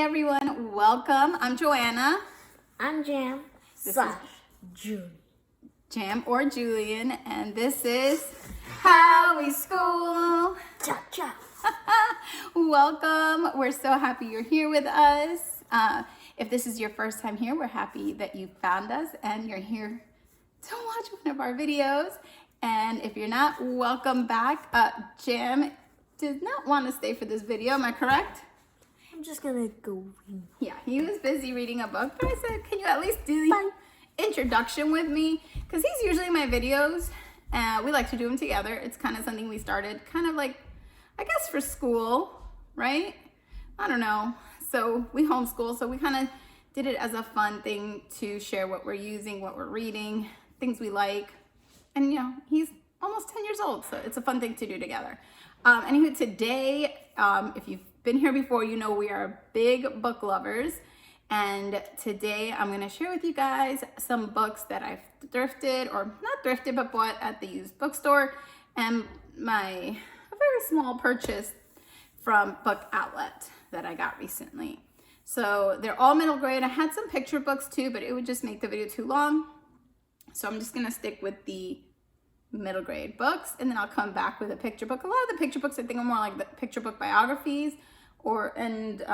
everyone, welcome. I'm Joanna. I'm Jam / June. Jam or Julian, and this is How We School. Cha-cha. Welcome. We're so happy you're here with us. If this is your first time here, we're happy that you found us and you're here to watch one of our videos. And if you're not, welcome back. Jam did not want to stay for this video, am I correct? I'm just gonna go read. Yeah, he was busy reading a book, but I said, can you at least do the introduction with me? Because he's usually in my videos, and we like to do them together. It's kind of something we started, kind of like, I guess for school, right? I don't know. So we homeschool, so we kind of did it as a fun thing to share what we're using, what we're reading, things we like. And you know, he's almost 10 years old, so it's a fun thing to do together. Anywho, today, if you've been here before, you know we are big book lovers. And today I'm going to share with you guys some books that I've thrifted, or not thrifted, but bought at the used bookstore, and a very small purchase from Book Outlet that I got recently. So they're all middle grade. I had some picture books too, but it would just make the video too long. So I'm just going to stick with the middle grade books, and then I'll come back with a picture book. A lot of the picture books I think are more like the picture book biographies and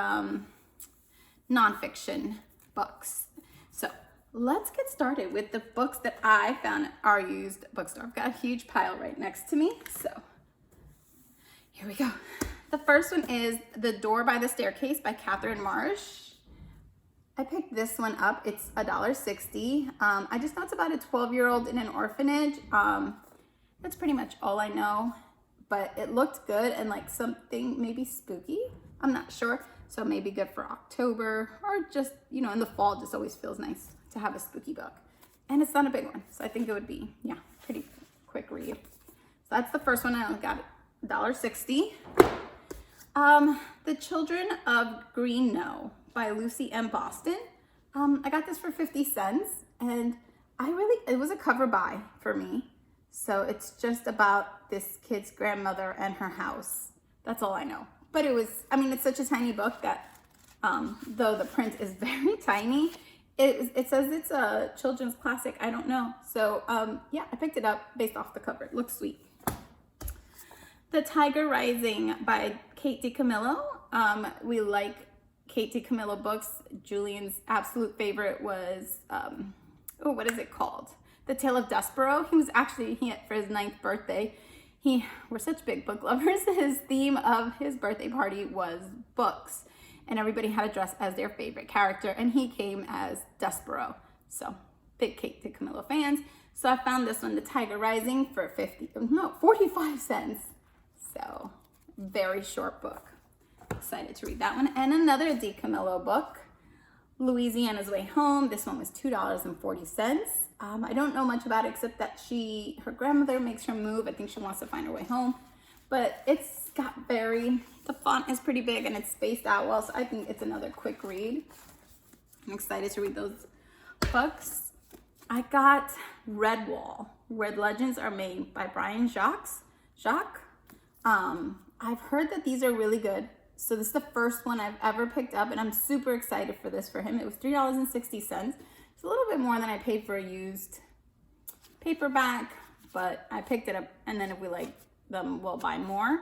nonfiction books. So let's get started with the books that I found at our used bookstore. I've got a huge pile right next to me, so here we go. The first one is The Door by the Staircase by Catherine Marsh. I picked this one up. It's $1.60. I just thought it's about a 12-year-old in an orphanage. That's pretty much all I know, but it looked good and like something maybe spooky. I'm not sure. So maybe good for October, or just, you know, in the fall, just always feels nice to have a spooky book. And it's not a big one, so I think it would be, yeah, pretty quick read. So that's the first one. I got $1.60. The Children of Green Know by Lucy M. Boston. I got this for 50 cents, and it was a cover buy for me. So it's just about this kid's grandmother and her house. That's all I know. But it's such a tiny book that, though the print is very tiny, it says it's a children's classic. I don't know. So, yeah, I picked it up based off the cover. It looks sweet. The Tiger Rising by Kate DiCamillo. We like Kate DiCamillo books. Julian's absolute favorite was, what is it called? The Tale of Despero. He was actually, for his 9th birthday, we're such big book lovers. His theme of his birthday party was books, and everybody had to dress as their favorite character, and he came as Despero. So big Kate DiCamillo fans. So I found this one, The Tiger Rising, for 45 cents. So very short book. Excited to read that one. And another DiCamillo book, Louisiana's Way Home. This one was $2.40. I don't know much about it except that her grandmother makes her move. I think she wants to find her way home, but it's got the font is pretty big and it's spaced out well, so I think it's another quick read. I'm excited to read those books. I got Redwall, Where Legends Are Made by Brian Jacques. I've heard that these are really good. So this is the first one I've ever picked up, and I'm super excited for this for him. It was $3.60. It's a little bit more than I paid for a used paperback, but I picked it up, and then if we like them, we'll buy more.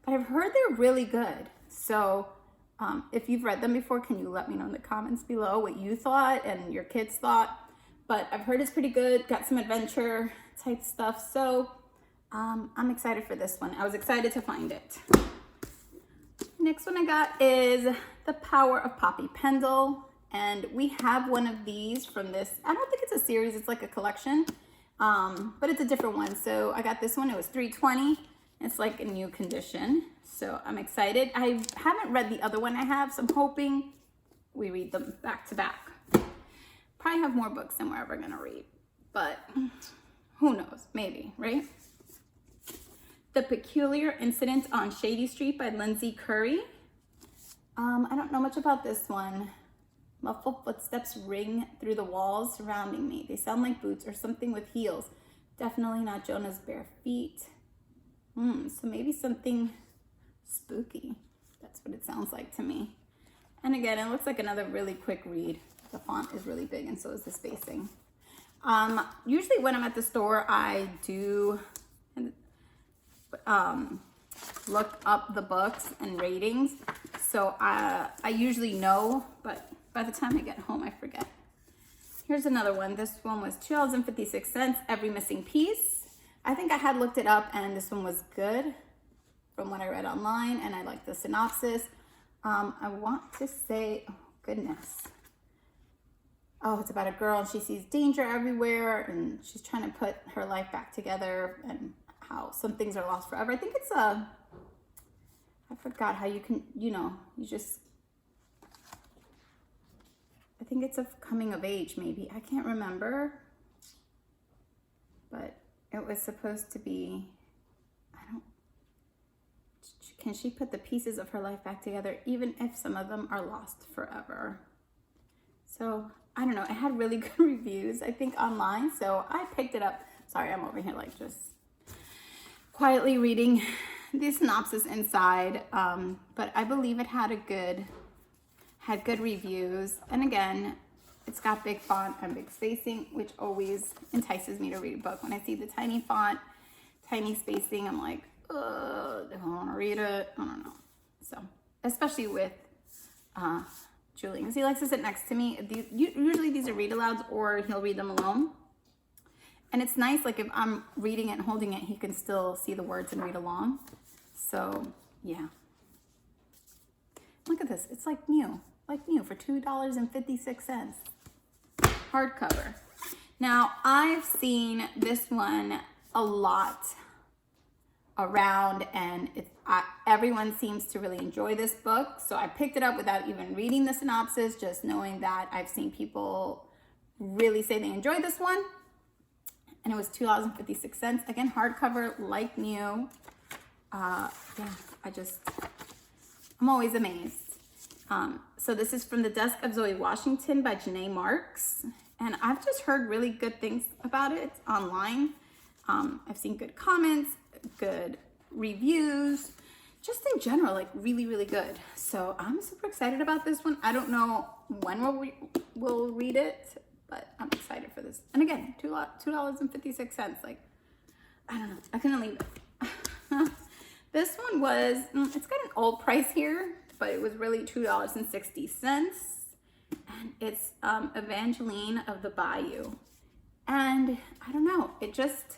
But I've heard they're really good. So if you've read them before, can you let me know in the comments below what you thought and your kids thought? But I've heard it's pretty good, got some adventure type stuff. So I'm excited for this one. I was excited to find it. Next one I got is The Power of Poppy Pendle. And we have one of these from this. I don't think it's a series. It's like a collection, but it's a different one. So I got this one. It was $3.20. It's like a new condition. So I'm excited. I haven't read the other one I have, so I'm hoping we read them back to back. Probably have more books than we're ever going to read, but who knows? Maybe, right? The Peculiar Incident on Shady Street by Lindsay Curry. I don't know much about this one. Muffled footsteps ring through the walls surrounding me. They sound like boots or something with heels. Definitely not Jonah's bare feet. So maybe something spooky. That's what it sounds like to me. And again, it looks like another really quick read. The font is really big and so is the spacing. Usually when I'm at the store, I do look up the books and ratings. So I usually know, but by the time I get home, I forget. Here's another one. This one was $2.56, Every Missing Piece. I think I had looked it up and this one was good from what I read online, and I like the synopsis. I want to say, oh goodness. Oh, it's about a girl and she sees danger everywhere and she's trying to put her life back together and how some things are lost forever. I think it's I forgot how you can, I think it's a coming of age maybe. I can't remember, but it was supposed to be, can she put the pieces of her life back together even if some of them are lost forever? So I don't know, it had really good reviews, I think, online. So I picked it up. Sorry, I'm over here like just quietly reading the synopsis inside. But I believe it had good reviews. And again, it's got big font and big spacing, which always entices me to read a book. When I see the tiny font, tiny spacing, I'm like, do I want to read it? I don't know. So, especially with Julian, because he likes to sit next to me. Usually these are read alouds or he'll read them alone. And it's nice, like if I'm reading it and holding it, he can still see the words and read along. So, yeah. Look at this. It's like new for $2.56. Hardcover. Now, I've seen this one a lot around, and everyone seems to really enjoy this book. So I picked it up without even reading the synopsis, just knowing that I've seen people really say they enjoyed this one. And it was $2.56. Again, hardcover, like new. Yeah, I'm always amazed. So this is From the Desk of Zoe Washington by Janae Marks. And I've just heard really good things about it online. I've seen good comments, good reviews, just in general, like really, really good. So I'm super excited about this one. I don't know when we'll read it, but I'm excited for this. And again, $2.56. Like, I don't know. I couldn't leave it. This one was, it's got an old price here, but it was really $2.60. And it's Evangeline of the Bayou. And I don't know, it just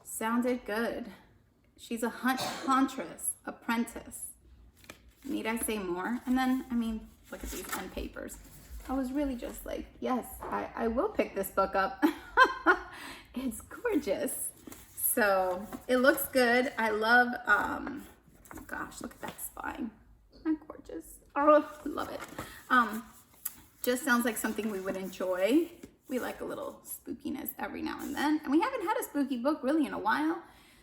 sounded good. She's a huntress, apprentice. Need I say more? And then, I mean, look at these end papers. I was really just like, yes, I will pick this book up. It's gorgeous. So it looks good. I love, gosh, look at that spine. Isn't that gorgeous? Oh, love it. Just sounds like something we would enjoy. We like a little spookiness every now and then. And we haven't had a spooky book really in a while.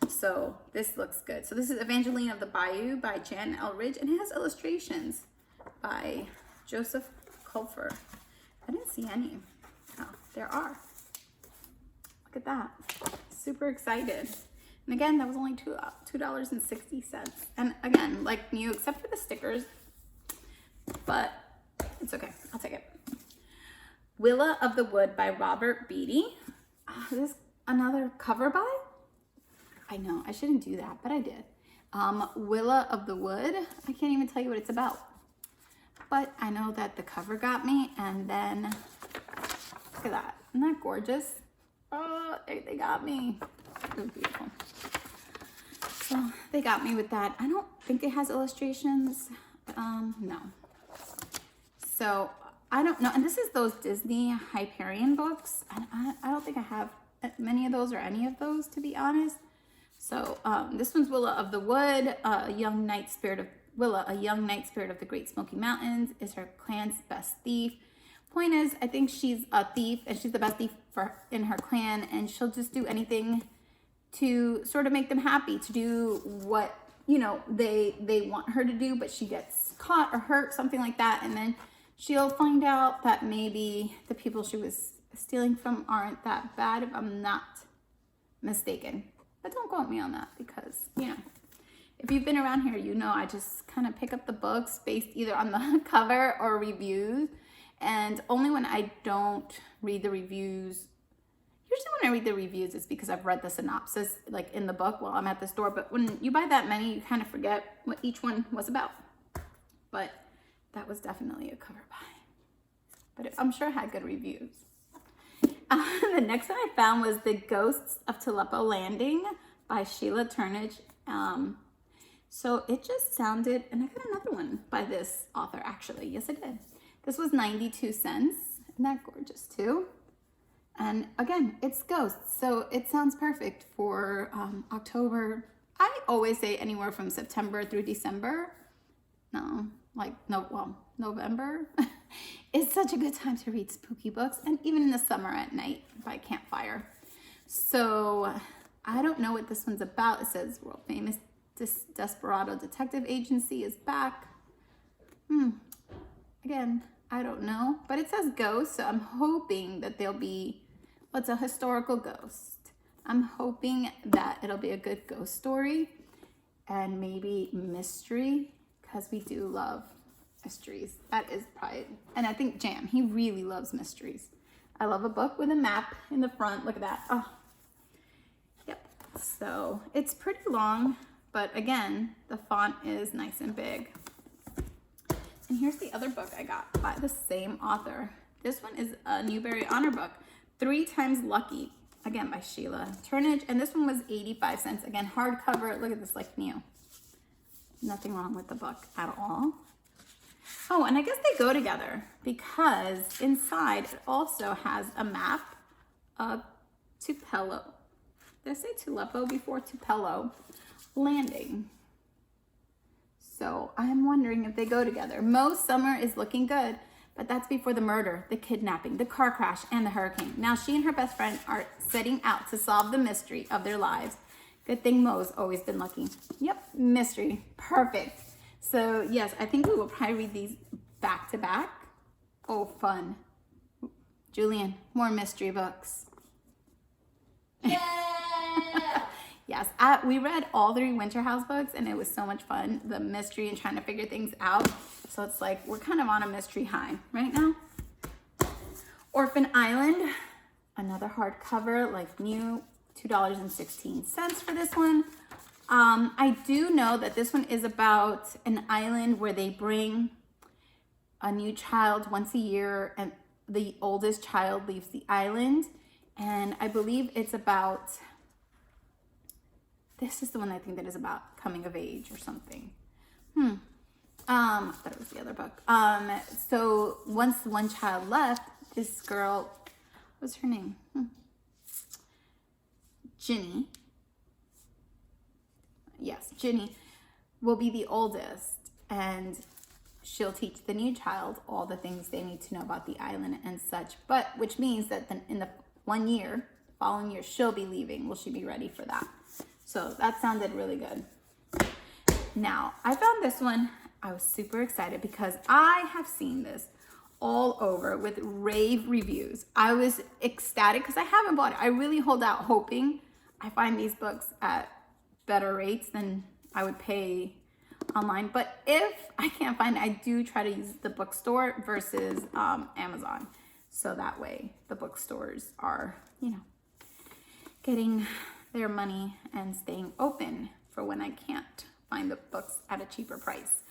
So this looks good. So this is Evangeline of the Bayou by Jan Elridge. And it has illustrations by Joseph Kulfer. I didn't see any. Oh, there are. Look at that. Super excited. And again, that was only $2.60. And again, like new, except for the stickers. But it's okay. I'll take it. Willa of the Wood by Robert Beatty. This is another cover by? I know, I shouldn't do that, but I did. Willa of the Wood. I can't even tell you what it's about. But I know that the cover got me, and then look at that. Isn't that gorgeous? Oh, they got me. It was beautiful. So they got me with that. I don't think it has illustrations. No. So I don't know. And this is those Disney Hyperion books. And I don't think I have many of those or any of those, to be honest. So this one's Willa of the Wood, a young knight spirit of the Great Smoky Mountains, is her clan's best thief. Point is, I think she's a thief and she's the best thief in her clan, and she'll just do anything to sort of make them happy, to do what, you know, they want her to do, but she gets caught or hurt, something like that. And then she'll find out that maybe the people she was stealing from aren't that bad, if I'm not mistaken. But don't quote me on that because, you know, If you've been around here, you know I just kind of pick up the books based either on the cover or reviews. And only when I don't read the reviews, usually when I read the reviews, it's because I've read the synopsis like in the book while I'm at the store. But when you buy that many, you kind of forget what each one was about. But that was definitely a cover buy. But I'm sure it had good reviews. The next one I found was The Ghosts of Tulepo Landing by Sheila Turnage. So it just sounded, and I got another one by this author actually. Yes, I did. This was 92 cents. Isn't that gorgeous too? And again, it's ghosts, so it sounds perfect for October. I always say anywhere from September through December. November. It's such a good time to read spooky books, and even in the summer at night by campfire. So I don't know what this one's about. It says world famous Desperado Detective Agency is back. Again, I don't know, but it says ghost, so I'm hoping that there'll be, it's a historical ghost. I'm hoping that it'll be a good ghost story and maybe mystery, because we do love mysteries. That is probably, and I think Jam, he really loves mysteries. I love a book with a map in the front. Look at that. Oh, yep. So it's pretty long, but again, the font is nice and big. And here's the other book I got by the same author. This one is a Newbery Honor book, 3 Times Lucky, again by Sheila Turnage, and this one was 85 cents. Again, hardcover. Look at this, like new. Nothing wrong with the book at all. Oh, and I guess they go together because inside it also has a map of Tupelo. Did I say Tulepo before? Tupelo Landing. So I'm wondering if they go together. Most summer is looking good, but that's before the murder, the kidnapping, the car crash, and the hurricane. Now she and her best friend are setting out to solve the mystery of their lives. Good thing Mo's always been lucky. Yep, mystery, perfect. So yes, I think we will probably read these back to back. Oh, fun. Julian, more mystery books. Yeah. Yes, we read all 3 Winter House books, and it was so much fun, the mystery and trying to figure things out. So it's like we're kind of on a mystery high right now. Orphan Island, another hardcover, like new, $2.16 for this one. I do know that this one is about an island where they bring a new child once a year, and the oldest child leaves the island. And I believe it's about, this is the one I think that is about coming of age or something. I thought it was the other book. So once one child left, this girl, what's her name? Ginny. Yes, Ginny will be the oldest, and she'll teach the new child all the things they need to know about the island and such. But which means that then in the following year, she'll be leaving. Will she be ready for that? So that sounded really good. Now, I found this one. I was super excited because I have seen this all over with rave reviews. I was ecstatic because I haven't bought it. I really hold out hoping I find these books at better rates than I would pay online. But if I can't find it, I do try to use the bookstore versus Amazon. So that way the bookstores are, getting their money and staying open for when I can't find the books at a cheaper price.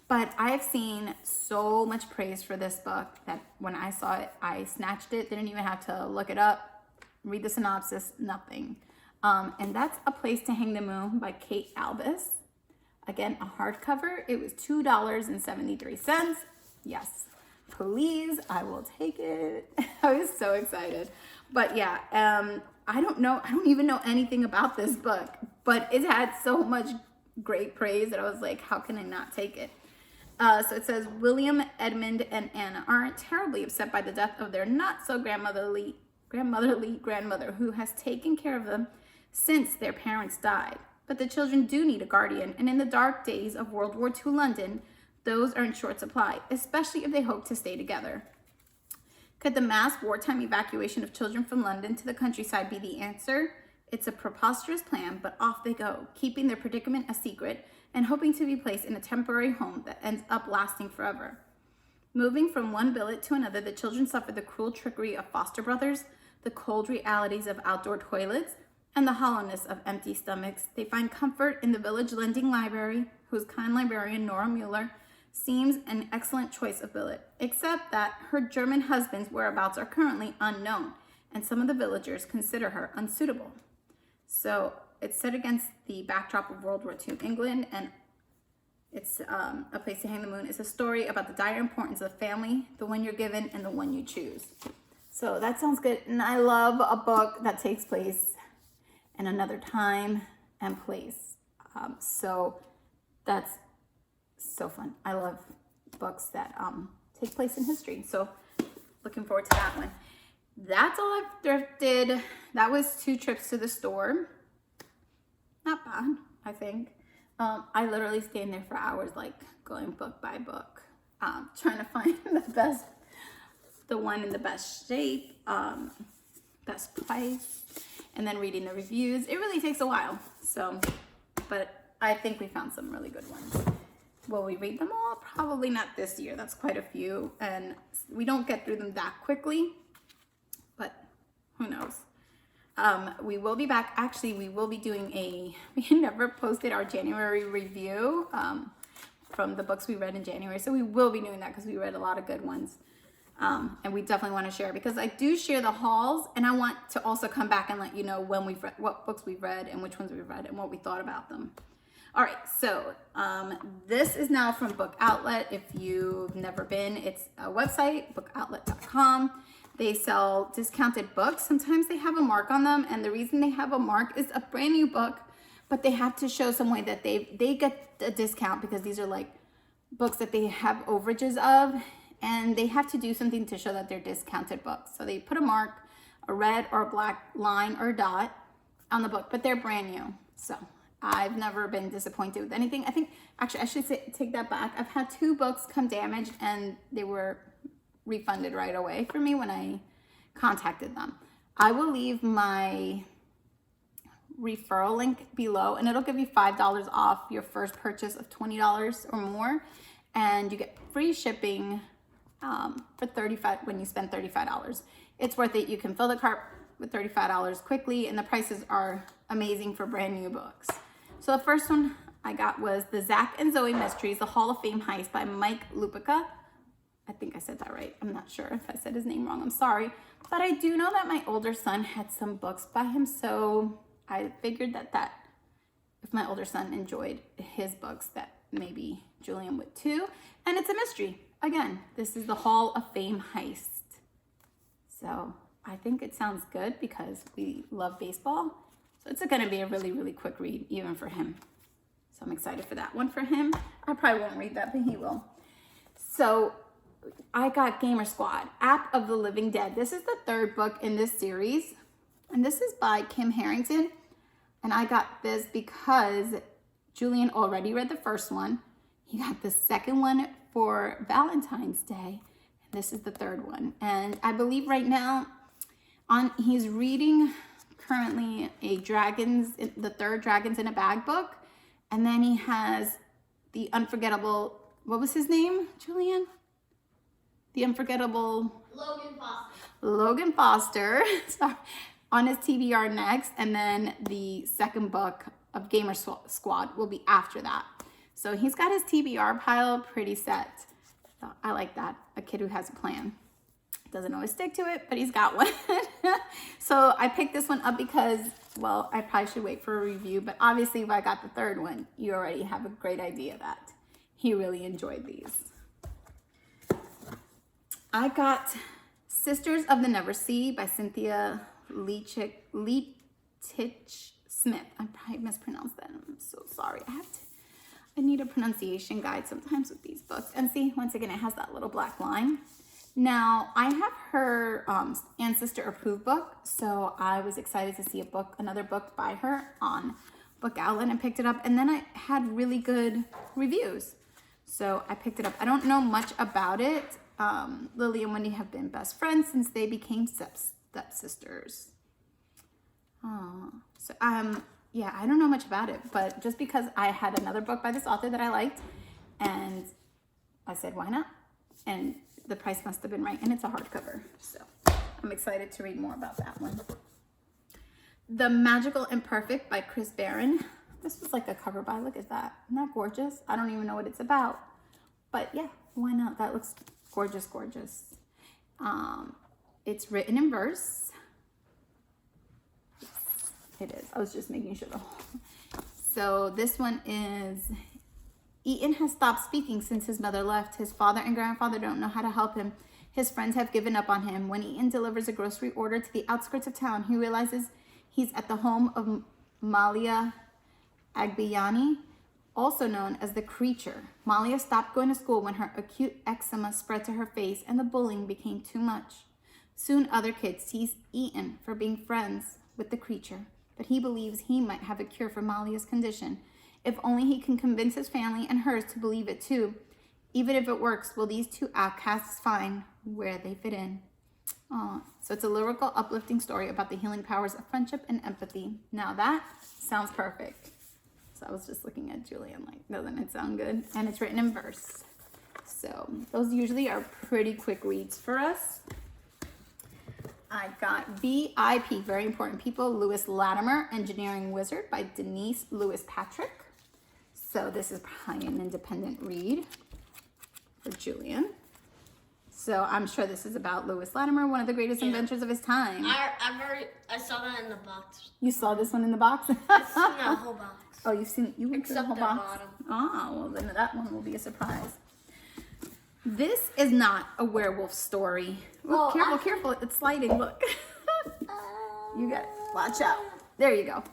But I have seen so much praise for this book that when I saw it, I snatched it, didn't even have to look it up, read the synopsis, nothing. And that's A Place to Hang the Moon by Kate Albus. Again, a hardcover. It was $2.73. Yes, please, I will take it. I was so excited. But yeah, I don't even know anything about this book, but it had so much great praise that I was like, how can I not take it? So it says, William, Edmund, and Anna aren't terribly upset by the death of their not-so-grandmotherly grandmother who has taken care of them since their parents died. But the children do need a guardian, and in the dark days of World War II London, those are in short supply, especially if they hope to stay together. Could the mass wartime evacuation of children from London to the countryside be the answer? It's a preposterous plan, but off they go, keeping their predicament a secret, and hoping to be placed in a temporary home that ends up lasting forever. Moving from one billet to another, the children suffer the cruel trickery of foster brothers, the cold realities of outdoor toilets, and the hollowness of empty stomachs. They find comfort in the village lending library, whose kind librarian, Nora Mueller, seems an excellent choice of billet, except that her German husband's whereabouts are currently unknown, and some of the villagers consider her unsuitable. So it's set against the backdrop of World War II England, and it's A Place to Hang the Moon. It's a story about the dire importance of family, the one you're given and the one you choose. So that sounds good. And I love a book that takes place in another time and place. So that's so fun. I love books that take place in history. So looking forward to that one. That's all I've thrifted. That was 2 trips to the store. Not bad, I think. I literally stand there for hours, like going book by book, trying to find the one in the best shape, best price, and then reading the reviews. It really takes a while. So, but I think we found some really good ones. Will we read them all? Probably not this year. That's quite a few, and we don't get through them that quickly, but who knows? We will be back. Actually, we will be doing we never posted our January review from the books we read in January. So we will be doing that because we read a lot of good ones. And we definitely want to share, because I do share the hauls, and I want to also come back and let you know when we've read, what books we've read and which ones we've read and what we thought about them. All right, so this is now from Book Outlet. If you've never been, it's a website, bookoutlet.com. They sell discounted books. Sometimes they have a mark on them, and the reason they have a mark is a brand new book, but they have to show some way that they get a discount, because these are like books that they have overages of, and they have to do something to show that they're discounted books. So they put a mark, a red or a black line or dot on the book, but they're brand new. So I've never been disappointed with anything. I think, actually, I should take that back. I've had 2 books come damaged, and they were refunded right away for me when I contacted them. I will leave my referral link below, and it'll give you $5 off your first purchase of $20 or more, and you get free shipping for $35 when you spend $35. It's worth it. You can fill the cart with $35 quickly, and the prices are amazing for brand new books. So the first one I got was The Zach and Zoe Mysteries, The Hall of Fame Heist by Mike Lupica. I think I said that right. I'm not sure if I said his name wrong. I'm sorry. But I do know that my older son had some books by him, so I figured that if my older son enjoyed his books, that maybe Julian would too. And it's a mystery. Again, this is the Hall of Fame Heist. So I think it sounds good because we love baseball. So it's going to be a really, really quick read, even for him. So I'm excited for that one for him. I probably won't read that, but he will. So I got Gamer Squad, App of the Living Dead. This is the 3rd book in this series, and this is by Kim Harrington. And I got this because Julian already read the first one. He got the second one for Valentine's Day, and this is the 3rd one. And I believe right now he's reading currently the 3rd Dragons in a Bag book, and then he has the unforgettable, what was his name, Julian? The unforgettable Logan Foster sorry, on his TBR next, and then the 2nd book of Gamer Squad will be after that. So he's got his TBR pile pretty set. So I like that, a kid who has a plan. Doesn't always stick to it, but he's got one. So I picked this one up because, well, I probably should wait for a review, but obviously if I got the 3rd one, you already have a great idea that he really enjoyed these. I got Sisters of the Never Sea by Cynthia Leitich Smith. I probably mispronounced that. I'm so sorry. I need a pronunciation guide sometimes with these books. And see, once again, it has that little black line. Now, I have her Ancestor approved book, so I was excited to see another book by her on Book Outlet, and picked it up. And then I had really good reviews, so I picked it up. I don't know much about it. Lily and Wendy have been best friends since they became stepsisters. So yeah, I don't know much about it, but just because I had another book by this author that I liked, and I said, why not? And the price must have been right, and it's a hardcover, so I'm excited to read more about that one. The Magical Imperfect by Chris Barron. This was like a cover by, look at that. Isn't that gorgeous? I don't even know what it's about, but yeah, why not? That looks gorgeous, gorgeous. It's written in verse. Yes, it is. I was just making sure. So this one is, Eaton has stopped speaking since his mother left. His father and grandfather don't know how to help him. His friends have given up on him. When Eaton delivers a grocery order to the outskirts of town, he realizes he's at the home of Malia Agbayani, also known as the Creature. Malia stopped going to school when her acute eczema spread to her face and the bullying became too much. Soon other kids tease Eaton for being friends with the Creature, but he believes he might have a cure for Malia's condition. If only he can convince his family and hers to believe it too. Even if it works, will these two outcasts find where they fit in? So it's a lyrical, uplifting story about the healing powers of friendship and empathy. Now that sounds perfect. So I was just looking at Julian like, doesn't it sound good? And it's written in verse. So those usually are pretty quick reads for us. I got VIP, Very Important People, Lewis Latimer, Engineering Wizard by Denise Lewis Patrick. So this is probably an independent read for Julian. So I'm sure this is about Lewis Latimer, one of the greatest inventors of his time. I saw that in the box. You saw this one in the box? I've seen that whole box. Oh, you went through the whole Except the box? bottom. Oh, well then that one will be a surprise. This is not a werewolf story. Well, Careful, careful, it's sliding, look. You got it, watch out. There you go.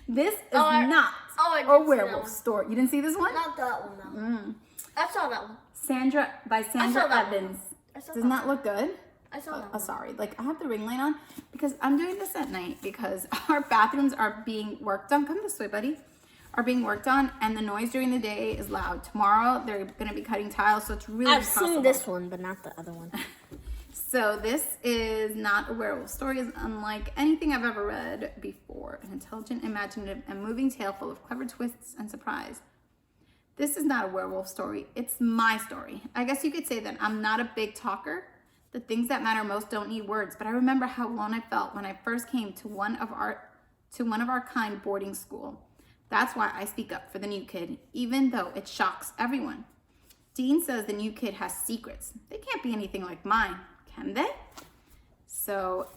This is not I a did see that werewolf one. story. You didn't see this one? Not that one, though. I saw that one. Sandra that one. Evans. I saw Does that not look good. I saw that Oh, one. sorry. Like, I have the ring light on because I'm doing this at night because our bathrooms are being worked on. Come this way, buddy. Are being worked on, and the noise during the day is loud. Tomorrow, they're going to be cutting tiles, so it's really I've impossible. seen this one, but not the other one. So this is not a werewolf story, is unlike anything I've ever read before. An intelligent, imaginative, and moving tale full of clever twists and surprise. This is not a werewolf story. It's my story. I guess you could say that I'm not a big talker. The things that matter most don't need words, but I remember how alone I felt when I first came to one of our kind boarding school. That's why I speak up for the new kid, even though it shocks everyone. Dean says the new kid has secrets. They can't be anything like mine, can they? So,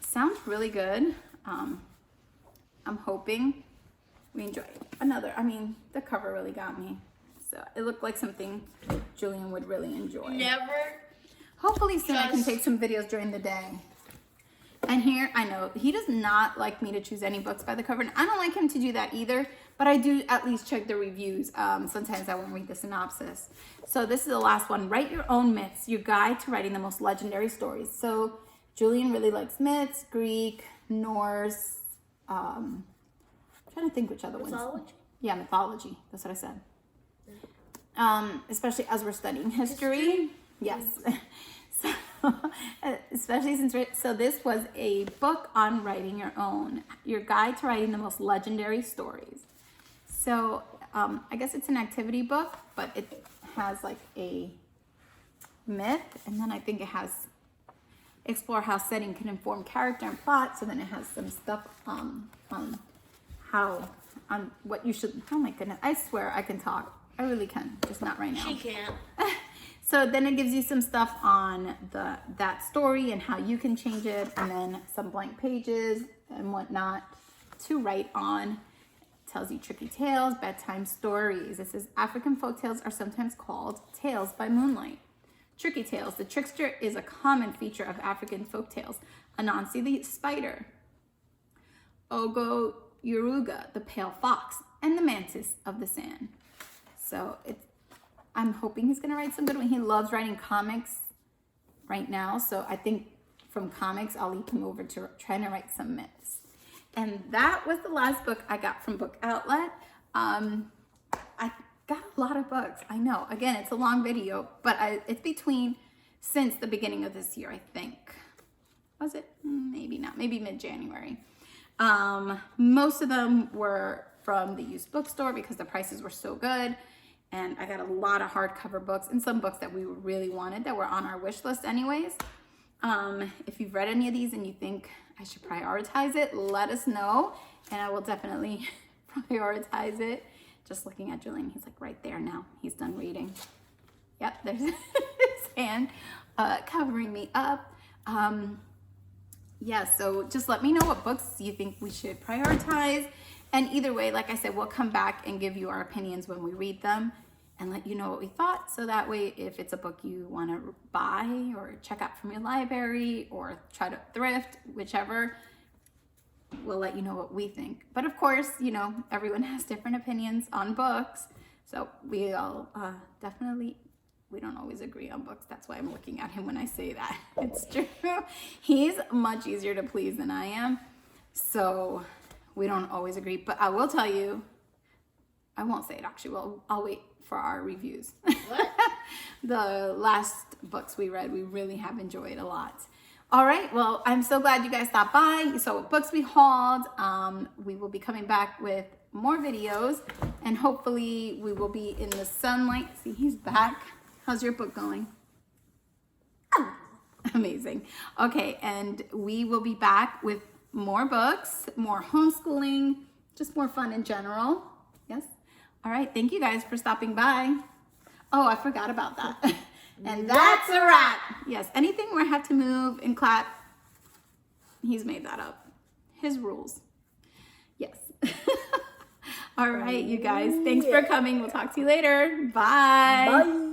sounds really good. I'm hoping we enjoy it. The cover really got me. So, it looked like something Julian would really enjoy. Never. Hopefully soon I can take some videos during the day. And here, I know, he does not like me to choose any books by the cover. And I don't like him to do that either. But I do at least check the reviews. Sometimes I won't read the synopsis. So this is the last one. Write Your Own Myths, Your Guide to Writing the Most Legendary Stories. So Julian really likes myths, Greek, Norse. I'm trying to think which other ones. Mythology? Yeah, mythology. That's what I said. Especially as we're studying history. Yes. So, especially so this was a book on writing your guide to writing the most legendary stories. So I guess it's an activity book, but it has like a myth, and then I think it has explore how setting can inform character and plot. So then it has some stuff on what you should. Oh my goodness! I swear I can talk. I really can, just not right now. She can't. So then it gives you some stuff on that story and how you can change it, and then some blank pages and whatnot to write on. It tells you tricky tales, bedtime stories. It says African folktales are sometimes called tales by moonlight. Tricky tales. The trickster is a common feature of African folktales. Anansi the spider, Ogo Yoruga the pale fox, and the mantis of the sand. So I'm hoping he's going to write some good one. He loves writing comics right now. So I think from comics, I'll lead him over to trying to write some myths. And that was the last book I got from Book Outlet. I got a lot of books. I know. Again, it's a long video, but it's since the beginning of this year, I think. Was it? Maybe not. Maybe mid-January. Most of them were from the used bookstore because the prices were so good. And I got a lot of hardcover books and some books that we really wanted that were on our wish list anyways. If you've read any of these and you think I should prioritize it, let us know. And I will definitely prioritize it. Just looking at Julian, he's like right there now. He's done reading. Yep, there's his hand covering me up. Yeah, so just let me know what books you think we should prioritize. And either way, like I said, we'll come back and give you our opinions when we read them and let you know what we thought. So that way, if it's a book you want to buy or check out from your library or try to thrift, whichever, we'll let you know what we think. But of course, you know, everyone has different opinions on books. So we all definitely, we don't always agree on books. That's why I'm looking at him when I say that. It's true. He's much easier to please than I am. So we don't always agree. But I will tell you, I won't say it actually. Well, I'll wait for our reviews. What? The last books we read, we really have enjoyed a lot. All right, well, I'm so glad you guys stopped by. You saw what books we hauled. We will be coming back with more videos, and hopefully we will be in the sunlight. See, he's back. How's your book going? Oh. Amazing. Okay, and we will be back with more books, more homeschooling, just more fun in general. Yes? All right, thank you guys for stopping by. Oh, I forgot about that. And that's a wrap. Yes, anything where I have to move and clap, he's made that up. His rules. Yes. All right, you guys. Thanks for coming. We'll talk to you later. Bye. Bye.